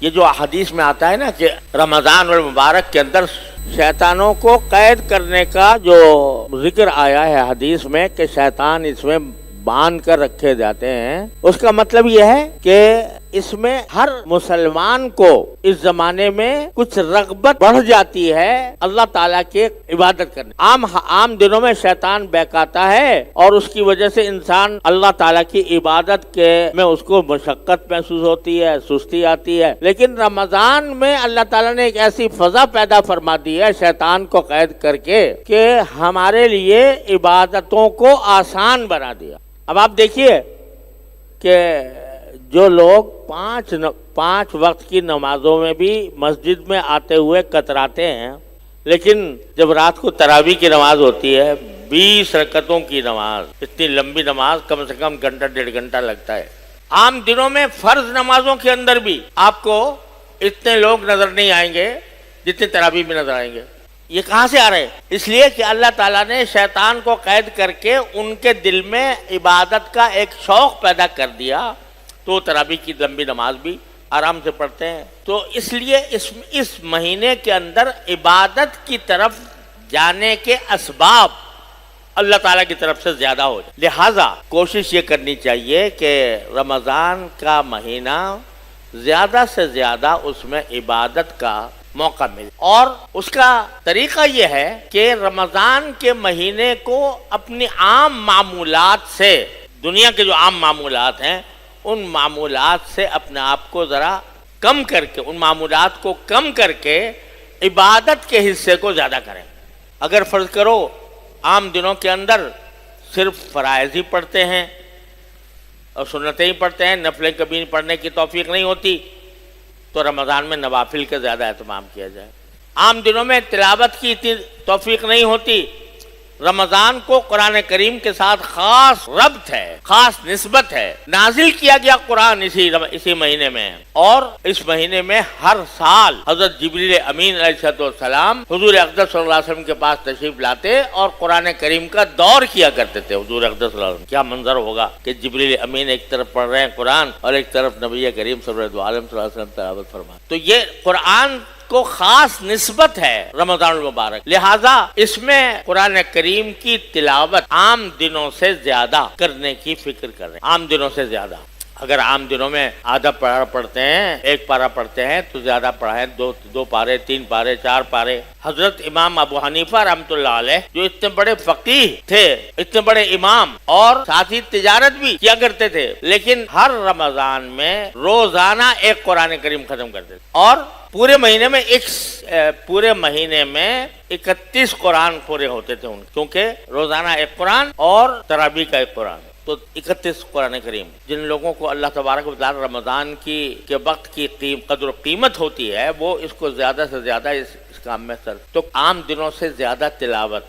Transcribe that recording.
یہ جو حدیث میں آتا ہے نا کہ رمضان المبارک کے اندر شیطانوں کو قید کرنے کا جو ذکر آیا ہے حدیث میں کہ شیطان اس میں باندھ کر رکھے جاتے ہیں، اس کا مطلب یہ ہے کہ اس میں ہر مسلمان کو اس زمانے میں کچھ رغبت بڑھ جاتی ہے اللہ تعالیٰ کی عبادت کرنے۔ عام دنوں میں شیطان بہکاتا ہے اور اس کی وجہ سے انسان اللہ تعالیٰ کی عبادت کے میں اس کو مشقت محسوس ہوتی ہے، سستی آتی ہے، لیکن رمضان میں اللہ تعالیٰ نے ایک ایسی فضا پیدا فرما دی ہے شیطان کو قید کر کے کہ ہمارے لیے عبادتوں کو آسان بنا دیا۔ اب آپ دیکھیے کہ جو لوگ پانچ وقت کی نمازوں میں بھی مسجد میں آتے ہوئے کتراتے ہیں، لیکن جب رات کو تراویح کی نماز ہوتی ہے 20 رکعتوں کی نماز، اتنی لمبی نماز کم سے کم گھنٹہ 1.5 گھنٹہ لگتا ہے۔ عام دنوں میں فرض نمازوں کے اندر بھی آپ کو اتنے لوگ نظر نہیں آئیں گے جتنے تراویح میں نظر آئیں گے۔ یہ کہاں سے آ رہے ہیں؟ اس لیے کہ اللہ تعالیٰ نے شیطان کو قید کر کے ان کے دل میں عبادت کا ایک شوق پیدا کر دیا، تو تراویح کی لمبی نماز بھی آرام سے پڑھتے ہیں۔ تو اس لیے اس مہینے کے اندر عبادت کی طرف جانے کے اسباب اللہ تعالیٰ کی طرف سے زیادہ ہو جائے، لہٰذا کوشش یہ کرنی چاہیے کہ رمضان کا مہینہ زیادہ سے زیادہ اس میں عبادت کا موقع ملے، اور اس کا طریقہ یہ ہے کہ رمضان کے مہینے کو اپنی عام معمولات سے، دنیا کے جو عام معمولات ہیں ان معمولات سے اپنے آپ کو ذرا کم کر کے، ان معمولات کو کم کر کے عبادت کے حصے کو زیادہ کریں۔ اگر فرض کرو عام دنوں کے اندر صرف فرائض ہی پڑھتے ہیں اور سنتیں ہی پڑھتے ہیں، نفلیں کبھی پڑھنے کی توفیق نہیں ہوتی، تو رمضان میں نوافل کا زیادہ اہتمام کیا جائے۔ عام دنوں میں تلاوت کی اتنی توفیق نہیں ہوتی، رمضان کو قرآن کریم کے ساتھ خاص ربط ہے، خاص نسبت ہے۔ نازل کیا گیا قرآن اسی مہینے میں، اور اس مہینے میں ہر سال حضرت جبریل امین علیہ السلام حضور اقدس صلی اللہ علیہ وسلم کے پاس تشریف لاتے اور قرآن کریم کا دور کیا کرتے تھے۔ حضور اقدس صلی اللہ علیہ وسلم، کیا منظر ہوگا کہ جبریل امین ایک طرف پڑھ رہے ہیں قرآن اور ایک طرف نبی کریم صلی اللہ علیہ وسلم تلاوت فرما۔ تو یہ قرآن کو خاص نسبت ہے رمضان المبارک، لہذا اس میں قرآن کریم کی تلاوت عام دنوں سے زیادہ کرنے کی فکر کر رہے ہیں، عام دنوں سے زیادہ۔ اگر عام دنوں میں آدھا پارہ پڑھتے ہیں، ایک پارہ پڑھتے ہیں، تو زیادہ پڑھیں، دو پارے، 3 پارے، 4 پارے۔ حضرت امام ابو حنیفہ رحمۃ اللہ علیہ جو اتنے بڑے فقیہ تھے، اتنے بڑے امام، اور ساتھ ہی تجارت بھی کیا کرتے تھے، لیکن ہر رمضان میں روزانہ ایک قرآن کریم ختم کرتے تھے، اور پورے مہینے میں 31 قرآن پورے ہوتے تھے ان، کیونکہ روزانہ ایک قرآن اور تراویح کا ایک قرآن، تو 31 قرآن کریم۔ جن لوگوں کو اللہ تبارک و تعالی رمضان کے وقت کی قدر و قیمت ہوتی ہے، وہ اس کو زیادہ سے زیادہ اس کام میں تو عام دنوں سے زیادہ تلاوت